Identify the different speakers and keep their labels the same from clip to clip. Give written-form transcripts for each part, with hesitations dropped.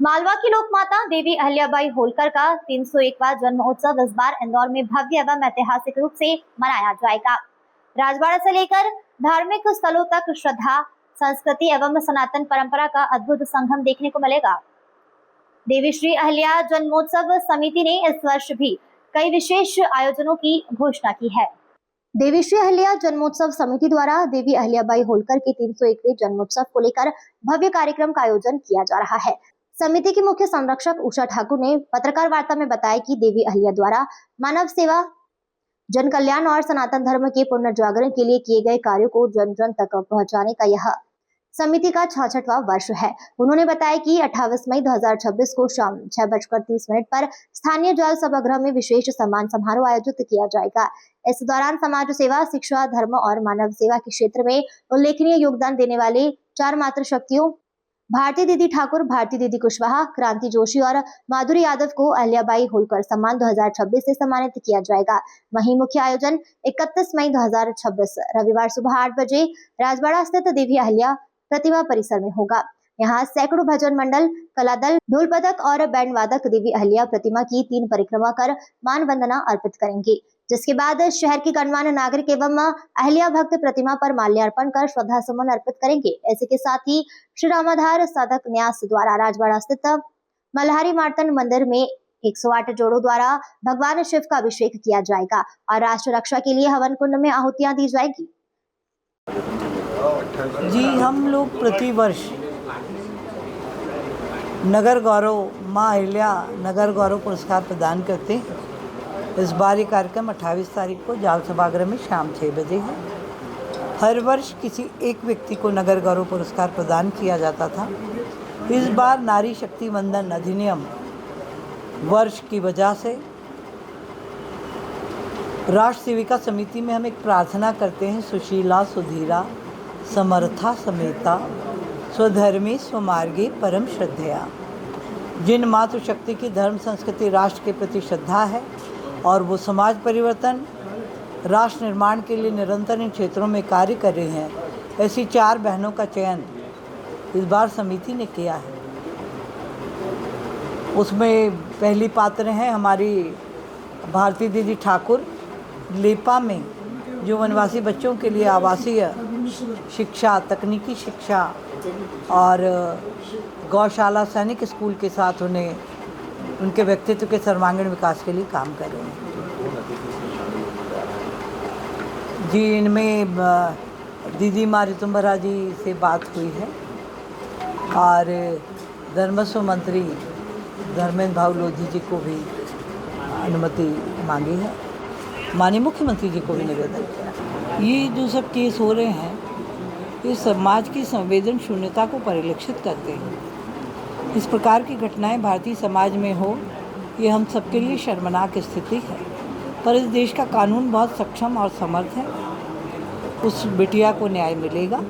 Speaker 1: मालवा की लोकमाता देवी अहिल्याबाई होलकर का 301वां जन्मोत्सव इस बार इंदौर में भव्य एवं ऐतिहासिक रूप से मनाया जाएगा। राजवाड़ा से लेकर धार्मिक स्थलों तक श्रद्धा, संस्कृति एवं सनातन परंपरा का अद्भुत संगम देखने को मिलेगा। देवी श्री अहिल्या जन्मोत्सव समिति ने इस वर्ष भी कई विशेष आयोजनों की घोषणा की है। देवी श्री अहिल्या जन्मोत्सव समिति द्वारा देवी अहिल्याबाई होलकर के 301वें जन्मोत्सव को लेकर भव्य कार्यक्रम का आयोजन किया जा रहा है। समिति की मुख्य संरक्षक उषा ठाकुर ने पत्रकार वार्ता में बताया कि देवी अहिल्या द्वारा मानव सेवा, जन कल्याण और सनातन धर्म के पुनर्जागरण के लिए किए गए कार्यों को जन जन तक पहुंचाने का यह समिति का 66वां वर्ष है। उन्होंने बताया कि 28 मई 2026 को शाम 6:30 पर स्थानीय जल सभागृह में विशेष सम्मान समारोह आयोजित किया जाएगा। इस दौरान समाज सेवा, शिक्षा, धर्म और मानव सेवा के क्षेत्र में उल्लेखनीय योगदान देने वाले 4 मातृशक्तियों भारती दीदी ठाकुर, भारती दीदी कुशवाहा, क्रांति जोशी और माधुरी यादव को अहिल्याबाई होलकर सम्मान 2026 से सम्मानित किया जाएगा। वहीं मुख्य आयोजन 31 मई 2026 रविवार सुबह 8 बजे राजवाड़ा स्थित देवी अहिल्या प्रतिमा परिसर में होगा। यहाँ सैकड़ों भजन मंडल, कला दल, ढोल पदक और बैंड वादक देवी अहिल्या प्रतिमा की 3 परिक्रमा कर मान वंदना अर्पित करेंगे, जिसके बाद शहर के गणमान्य नागरिक एवं अहिल्या भक्त प्रतिमा पर माल्यार्पण कर श्रद्धा सुमन अर्पित करेंगे। ऐसे के साथ ही श्री रामाधार साधक न्यास द्वारा राजवाड़ा स्थित मल्हारी मार्तंड मंदिर में 108 जोड़ों द्वारा भगवान शिव का अभिषेक किया जाएगा और राष्ट्र रक्षा के लिए हवन कुंड में आहुतियां दी जाएगी।
Speaker 2: जी, हम लोग प्रतिवर्ष नगर गौरव माँ अहिल्या नगर गौरव पुरस्कार प्रदान करते हैं। इस बार ये कार्यक्रम 28 तारीख को जाल सभागृह में शाम 6 बजे है। हर वर्ष किसी एक व्यक्ति को नगर गौरव पुरस्कार प्रदान किया जाता था। इस बार नारी शक्ति वंदन अधिनियम वर्ष की वजह से राष्ट्र सेविका समिति में हम एक प्रार्थना करते हैं, सुशीला सुधीरा समर्था समेता स्वधर्मी स्वमार्गे परम श्रद्धया। जिन मातृशक्ति की धर्म, संस्कृति, राष्ट्र के प्रति श्रद्धा है और वो समाज परिवर्तन, राष्ट्र निर्माण के लिए निरंतर इन क्षेत्रों में कार्य कर रही हैं, ऐसी 4 बहनों का चयन इस बार समिति ने किया है। उसमें पहली पात्र हैं हमारी भारती दीदी ठाकुर, लेपा में जो वनवासी बच्चों के लिए आवासीय शिक्षा, तकनीकी शिक्षा और गौशाला सैनिक स्कूल के साथ उन्हें उनके व्यक्तित्व के सर्वांगीण विकास के लिए काम कर रहे हैं। जी, इनमें दीदी माँ ऋतुम्बरा जी से बात हुई है और धर्मस्व मंत्री धर्मेंद्र भाऊ लोधी जी को भी अनुमति मांगी है। माननीय मुख्यमंत्री जी को भी निवेदन किया। ये जो सब केस हो रहे हैं, ये समाज की संवेदन शून्यता को परिलक्षित करते हैं। इस प्रकार की घटनाएं भारतीय समाज में हो, ये हम सबके लिए शर्मनाक स्थिति है। पर इस देश का कानून बहुत सक्षम और समर्थ है। उस बिटिया को न्याय मिलेगा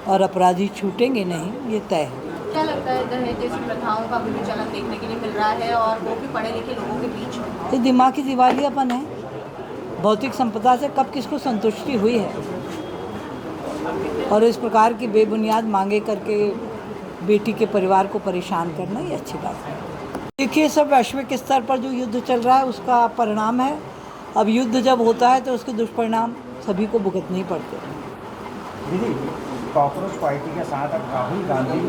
Speaker 2: और अपराधी छूटेंगे नहीं, ये तय है।
Speaker 3: क्या लगता है दहेज जैसी प्रथाओं का भी चलन देखने के लिए मिल रहा है और वो भी पढ़े लिखे लोगों के बीच?
Speaker 2: ये दिमागी दिवालियापन है। भौतिक संपदा से कब किसको संतुष्टि हुई है और इस प्रकार की बेबुनियाद मांगे करके बेटी के परिवार को परेशान करना ये अच्छी बात है। देखिए, सब वैश्विक स्तर पर जो युद्ध चल रहा है उसका परिणाम है। अब युद्ध जब होता है तो उसके दुष्परिणाम सभी को भुगतने ही पड़ते हैं।
Speaker 4: दीदी, कॉकरोच पार्टी के साथ अब राहुल गांधी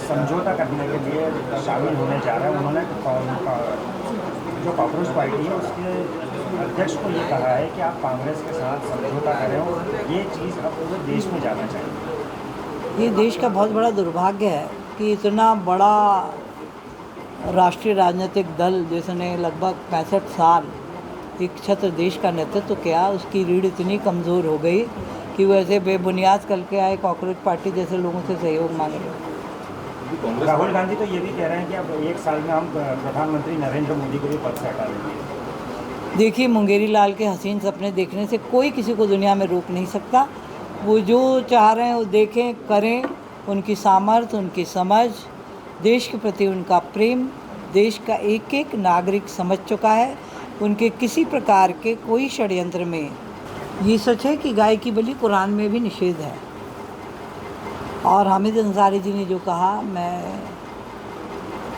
Speaker 4: समझौता करने के लिए शामिल होने जा रहे हैं। उन्होंने जो कॉकरोच पार्टी है उसके अध्यक्ष को ये कहा है कि आप कांग्रेस के साथ समझौता करें और ये चीज़ अब पूरे देश में जाना चाहिए।
Speaker 2: ये देश का बहुत बड़ा दुर्भाग्य है कि इतना बड़ा राष्ट्रीय राजनीतिक दल जिसने लगभग 65 साल एक छत्र देश का नेतृत्व किया, उसकी रीढ़ इतनी कमज़ोर हो गई कि वो ऐसे बेबुनियाद करके आए कॉकरोच पार्टी जैसे लोगों से सहयोग मांग रहे हैं।
Speaker 4: राहुल गांधी तो ये भी कह रहे हैं कि अब 1 साल में हम प्रधानमंत्री नरेंद्र मोदी को भी पद से हटा देंगे।
Speaker 2: देखिए, मुंगेरी लाल के हसीन सपने देखने से कोई किसी को दुनिया में रोक नहीं सकता। वो जो चाह रहे हैं वो देखें, करें। उनकी सामर्थ्य, उनकी समझ, देश के प्रति उनका प्रेम देश का एक एक नागरिक समझ चुका है। उनके किसी प्रकार के कोई षड्यंत्र में, ये सच है कि गाय की बलि कुरान में भी निषेध है। और हामिद अंसारी जी ने जो कहा, मैं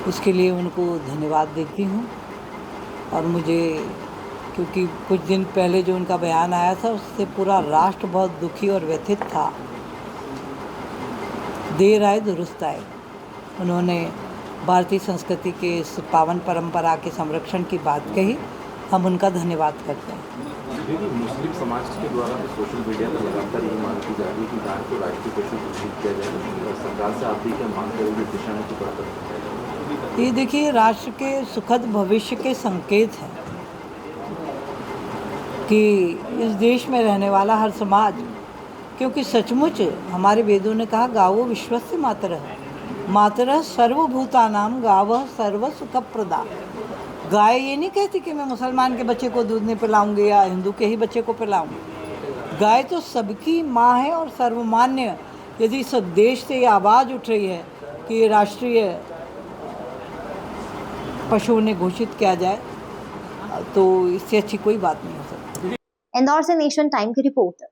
Speaker 2: उसके लिए उनको धन्यवाद देती हूँ। और मुझे क्योंकि कुछ दिन पहले जो उनका बयान आया था उससे पूरा राष्ट्र बहुत दुखी और व्यथित था। देर आए दुरुस्त आए। उन्होंने भारतीय संस्कृति के इस पावन परंपरा के संरक्षण की बात कही, हम उनका धन्यवाद करते हैं।
Speaker 5: देखिए, मुस्लिम समाज के द्वारा भी सोशल मीडिया पर लगातार ये मांग की जा रही है कि गाय को राष्ट्रीय पशु घोषित किया जाए। सरकार से आप भी क्या मांग करेंगे इस दिशा में कुछ बढ़ा?
Speaker 2: ये देखिए, राष्ट्र के सुखद भविष्य के संकेत हैं कि इस देश में रहने वाला हर समाज, क्योंकि सचमुच हमारे वेदों ने कहा गावो विश्वस्य मातरः, मातरः सर्वभूतानां गावः सर्वसुखप्रदा। गाय ये नहीं कहती कि मैं मुसलमान के बच्चे को दूध नहीं पिलाऊंगी या हिंदू के ही बच्चे को पिलाऊंगी। गाय तो सबकी माँ है और सर्वमान्य। यदि इस देश से ये आवाज़ उठ रही है कि ये राष्ट्रीय पशु ने घोषित किया जाए, तो इससे अच्छी कोई बात नहीं हो सकती।
Speaker 1: इंदौर से नेशन टाइम की रिपोर्ट।